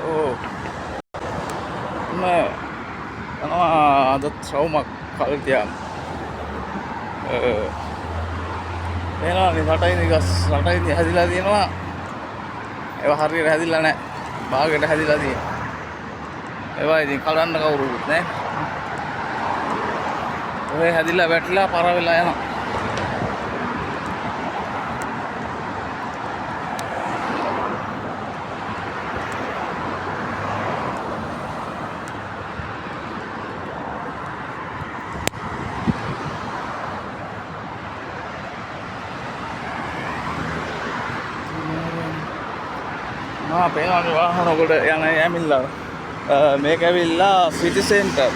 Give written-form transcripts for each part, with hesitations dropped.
ඕ නෑ අදත් සවුමක් කල්තියම් පේනවානේ රටයිනි ගස් රටයිනි හැදිලා තියෙනවා ඒවා හරියට හැදිලා නැහැ භාගයට හැදිලා තියෙනවා ඒවා ඉතින් කලන්න කවුරුත් නැහැ ඔය හැදිලා වැටිලා පර වෙලා යනවා පේනවානේ වාහන කොට යන යමිල්ලා මේක ඇවිල්ලා සිටි සෙන්ටර්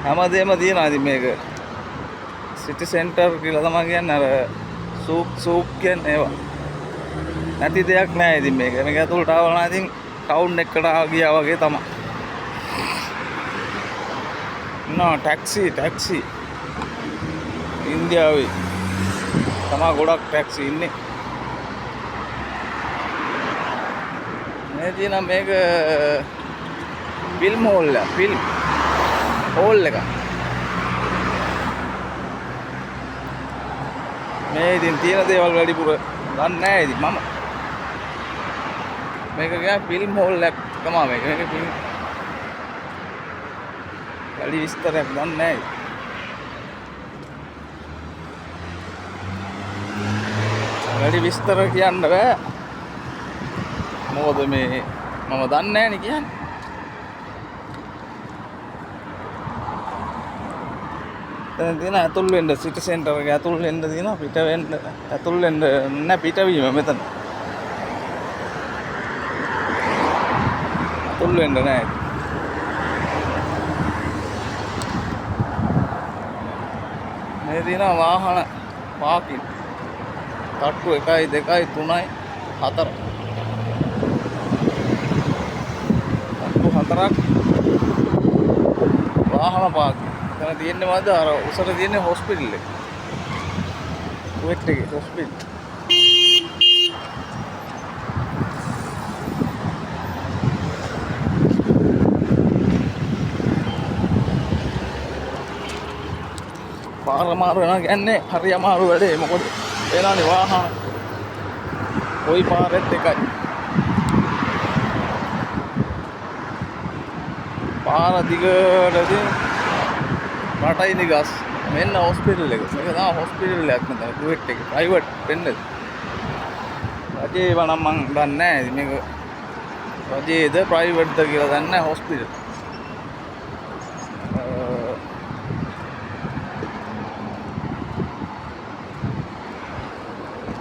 හැමදේම තියෙනවා ඉතින් මේක සිටි සෙන්ටර් කියලා තමයි කියන්නේ අර සූප් කියන්නේ ඒවා නැති දෙයක් නෑ ඉතින් මේක ඇතුළට ආවම ඉතින් ටවුන් එකට ගියා වගේ තමයි ටැක්සි ඉන්දියාවේ තමා ගොඩක් ටැක්සි ඉන්නේ මේ තියෙන මේක ෆිල්ම් හෝල් එක මේ ඉතින් තියෙන දේවල් වැඩිපුර දන්නේ නැහැ ඉතින් මම මේක කියන්නේ ෆිල්ම් හෝල් එකක් තමයි මේක ෆිල්ම් වැඩි විස්තරයක් දන්නේ නැහැ වැඩි විස්තර කියන්න බෑ මොකද මේ මම දන්නේ නැහැ නේ කියන්නේ දැන් තියෙන ඇතුල් වෙන්න සිටි සෙන්ටර් එක ඇතුල් වෙන්න තියෙනවා පිට වෙන්න ඇතුල් වෙන්න නෑ පිටවීම මෙතන ඇතුල් වෙන්න නෑ මේ තියෙන වාහන පාකින් තට්ටු 1 2 3 4 4ක් වාහන පාක් කරලා තියෙන්නේ මොකද අර උසට තියෙන්නේ හොස්පිටල් එක කුවේට් එකේ හොස්පිටල් පාර මාරු වෙනවා කියන්නේ හරි අමාරු වැඩේ මොකද එනවානේ වාහන කොයි පාරෙත් එකයි පාර දිගටදී රටයිනි ගස් මෙන්න හොස්පිටල් එක මේක තමයි හොස්පිටල් එකක් නේද කුවේට් එකේ ප්‍රයිවට් වෙන්නේ රජේ වනම් මං දන්නේ නැහැ මේක රජේද ප්‍රයිවට්ද කියලා දන්නේ නැහැ හොස්පිටල්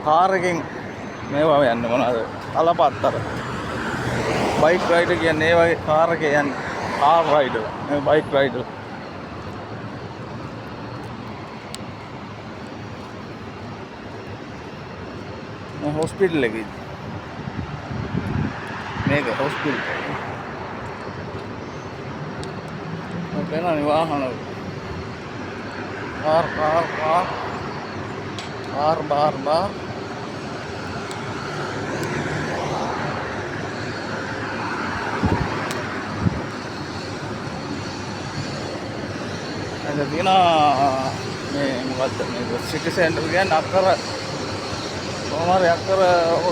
කාර් එකෙන් මේවා යන්න මොනවද තලපත්තර බයික් රයිඩර් කියන්නේ ඒ වගේ කාර් එකේ යන්නේ කාර් රයිඩර් මේ බයික් රයිඩර් මේ හොස්පිටල් එකේ මේක හොස්පිටල් මොකේනනේ වාහන කාර් තියෙන මේ මොකද්ද මේ සිටි සෙන්ටර් කියන්නේ අක්කර කොහොමද අක්කර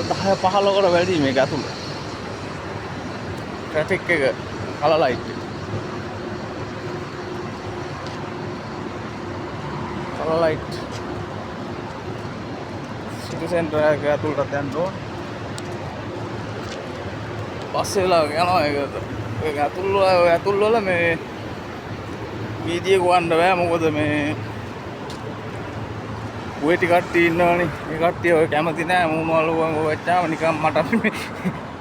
10 15කට වැඩි මේක ඇතුළේ ට්‍රැෆික් එක කලර් ලයිට් සිටි සෙන්ටර් එක ඇතුළට යන්න ඕන පස්සේ වෙලා යනවා ඒක ඇතුළ වල මේ වීදියේ ගොවන්න බෑ මොකද මේ කුවේටි කට්ටිය ඉන්නවනේ මේ කට්ටිය ඔය කැමති නෑ මූණවල වෙච්චාම නිකන් මට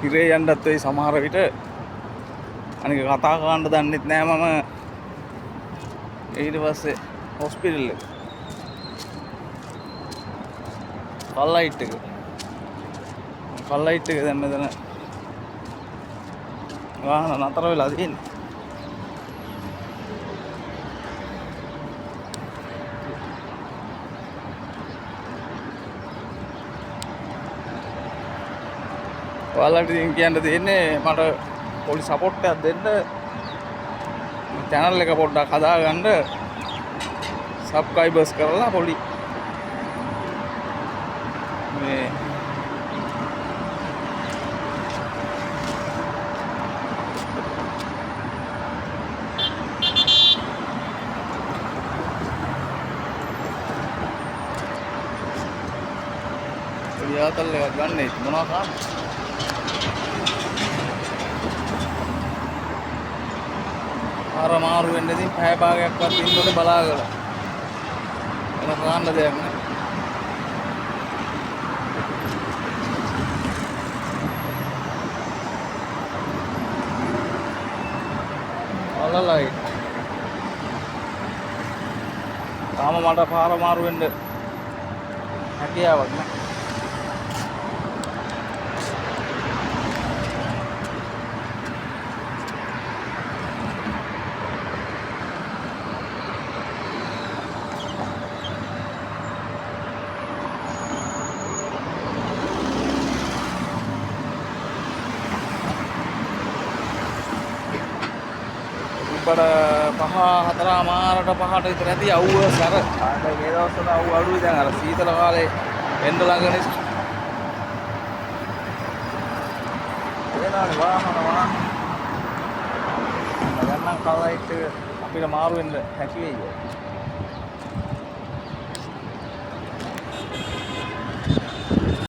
ඉරේ යන්නත් වෙයි සමහර විට අනික කතා කරන්න දන්නෙත් නෑ මම ඊට පස්සේ හොස්පිටල් එක කල් ලයිට් එක දැන් මෙතන වාහන නතර වෙලා තියෙන්නේ ඔයාලට ඉතින් කියන්න තියෙන්නේ මට පොඩි සපෝට් එකක් දෙන්න. channel එක පොඩ්ඩක් හදාගන්න subscribers කරලා පොඩි මේ යාතල් එකක් ගන්න ඉතින් මොනවා කරන්නේ? අර මාරු වෙන්න ඉතින් පැය භාගයක්වත් ඉන්න ඕනේ බලාගෙන. එන කරන්න දෙයක් නෑ. අලලයි. තාම මට පාර මාරු වෙන්න හැකියාවක් නෑ. බඩ 5:04 5ට විතර ඇති අවුව සැර. ආන්න මේ දවස්වල අවුව අඩුයි දැන් අර සීතල කාලේ එන්න ළඟ නිසා. එනවානේ වාහන. දැන් නම් කවයිට් අපිට මාරු වෙන්න හැකි වෙයි.